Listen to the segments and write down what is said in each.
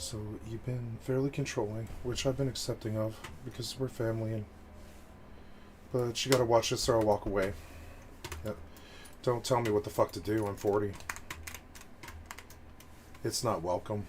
So you've been fairly controlling, which I've been accepting of because we're family, but you gotta watch this or I'll walk away. Yeah. Don't tell me what the fuck to do. I'm 40. It's not welcome.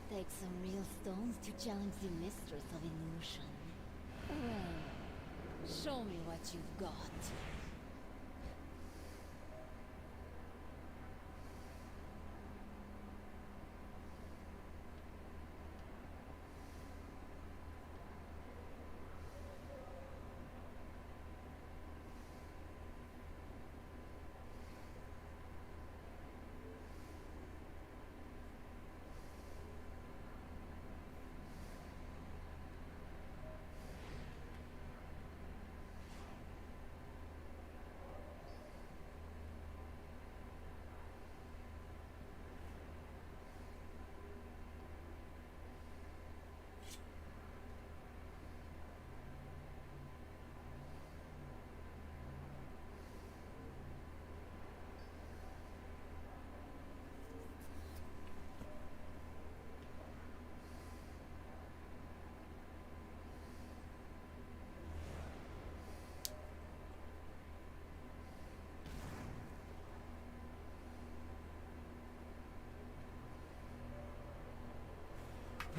Take some real stones to challenge the mistress of illusion. Well, show me what you've got.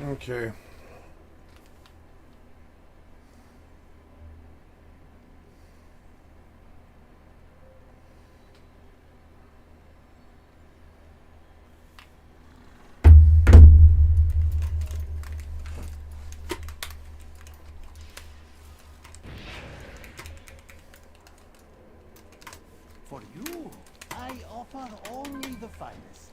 Okay. For you, I offer only the finest.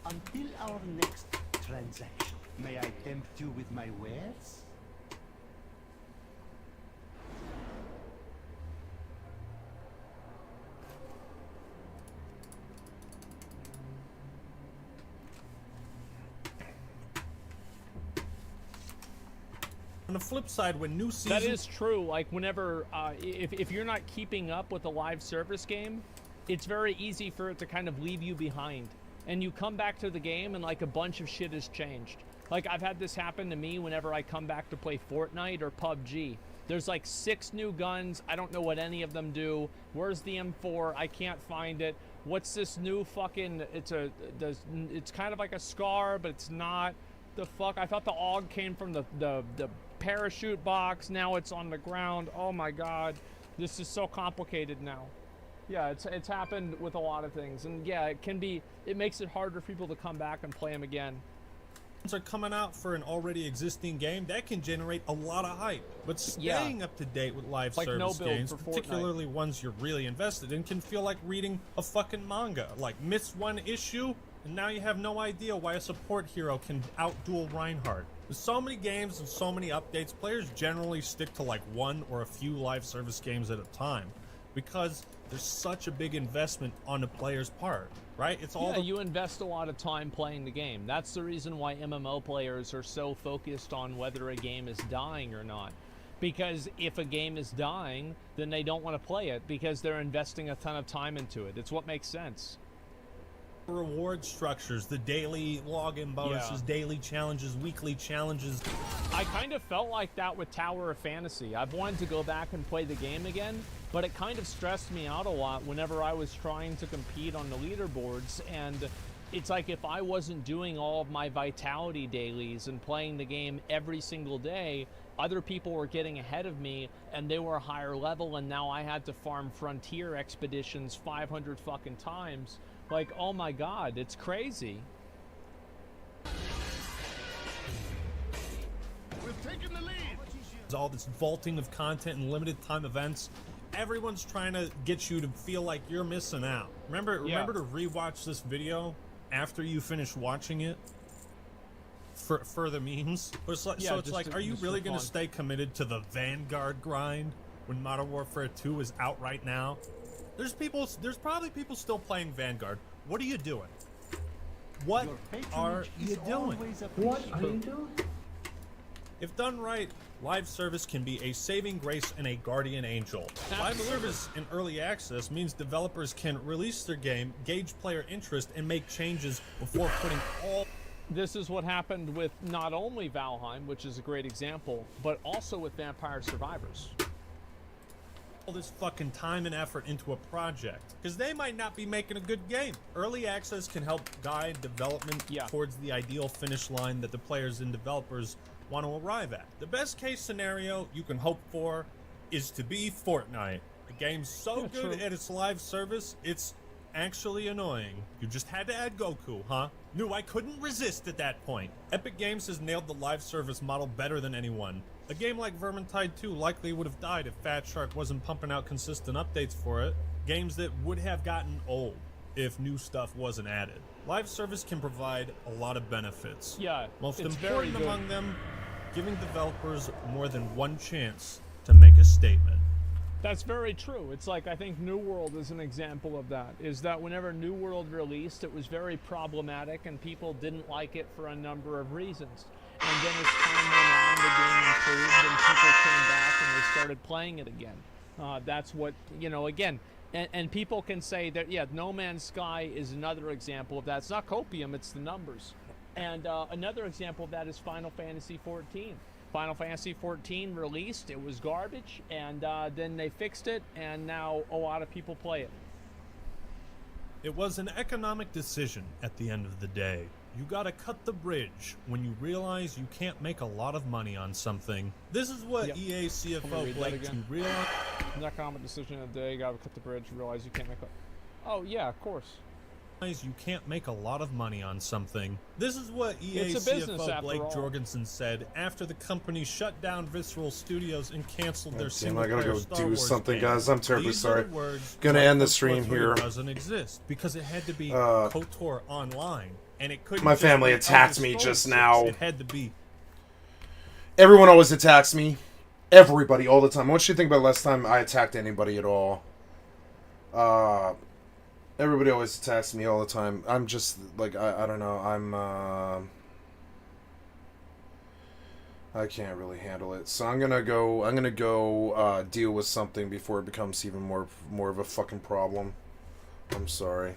Until our next transaction, may I tempt you with my wares? On the flip side, when new season... That is true. Like, whenever, if you're not keeping up with a live service game, it's very easy for it to kind of leave you behind. And you come back to the game and, like, a bunch of shit has changed. Like, I've had this happen to me whenever I come back to play Fortnite or PUBG. There's, like, 6 new guns. I don't know what any of them do. Where's the M4? I can't find it. What's this new fucking... It's kind of like a SCAR, but it's not. The fuck? I thought the AUG came from the parachute box. Now it's on the ground. Oh my god. This is so complicated now. Yeah, it's happened with a lot of things. And yeah, it makes it harder for people to come back and play them again. Are coming out for an already existing game, that can generate a lot of hype. But staying up to date with live like service no build games, for particularly ones you're really invested in, can feel like reading a fucking manga. Like, miss one issue, And now you have no idea why a support hero can outduel Reinhardt. With so many games and so many updates, players generally stick to like one or a few live service games at a time because there's such a big investment on the player's part, right? It's all you invest a lot of time playing the game. That's the reason why MMO players are so focused on whether a game is dying or not. Because if a game is dying, then they don't want to play it because they're investing a ton of time into it. It's what makes sense. reward structures, the daily login bonuses, daily challenges, weekly challenges. I kind of felt like that with Tower of Fantasy. I've wanted to go back and play the game again, but it kind of stressed me out a lot whenever I was trying to compete on the leaderboards, and it's like if I wasn't doing all of my vitality dailies and playing the game every single day, other people were getting ahead of me and they were a higher level, and now I had to farm frontier expeditions 500 fucking times. Like, oh my god, it's crazy. We've taken the lead. All this vaulting of content and limited time events. Everyone's trying to get you to feel like you're missing out. Remember to rewatch this video after you finish watching it for the memes. But it's like, so it's like, are you really going to stay committed to the Vanguard grind when Modern Warfare 2 is out right now? There's probably people still playing Vanguard. What are you doing? What are you doing? What are you doing? If done right, live service can be a saving grace and a guardian angel. Live service in early access means developers can release their game, gauge player interest, and make changes before putting all... This is what happened with not only Valheim, which is a great example, but also with Vampire Survivors. All this fucking time and effort into a project, because they might not be making a good game. Early access can help guide development towards the ideal finish line that the players and developers want to arrive at. The best case scenario you can hope for is to be Fortnite. The game's so good at its live service, it's actually annoying. You just had to add Goku, huh? Knew I couldn't resist at that point. Epic Games has nailed the live service model better than anyone. A game like Vermintide 2 likely would have died if Fat Shark wasn't pumping out consistent updates for it. Games that would have gotten old if new stuff wasn't added. Live service can provide a lot of benefits. Yeah, most it's important very good. among them, giving developers more than one chance to make a statement. That's very true. It's like, I think New World is an example of that, is that whenever New World released, it was very problematic and people didn't like it for a number of reasons. And then as time went on, the game improved and people came back and they started playing it again. That's what, you know, again, and people can say that, yeah, No Man's Sky is another example of that. It's not copium, it's the numbers. And another example of that is Final Fantasy XIV. Final Fantasy XIV released, it was garbage, and then they fixed it, and now a lot of people play it. It was an economic decision at the end of the day. You gotta cut the bridge when you realize you can't make a lot of money on something. This is what EA CFO Blake to realize. An economic decision of the day, you gotta cut the bridge, realize you can't make it. Oh yeah, of course. You can't make a lot of money on something. This is what EA It's a business, CFO after Blake all. Jorgensen said after the company shut down Visceral Studios and canceled their I single-player gotta go Star do Wars something, game. guys. I'm terribly These sorry. are the words Gonna end the Black stream Ops 3 here. Doesn't exist because it had to be KOTOR online, and it couldn't. My just family be attacked me August just 26th. now. It had to be. Everyone always attacks me. Everybody, all the time. What you think about last time I attacked anybody at all? Everybody always attacks me all the time. I'm just, like, I don't know. I can't really handle it. So I'm gonna go deal with something before it becomes even more of a fucking problem. I'm sorry.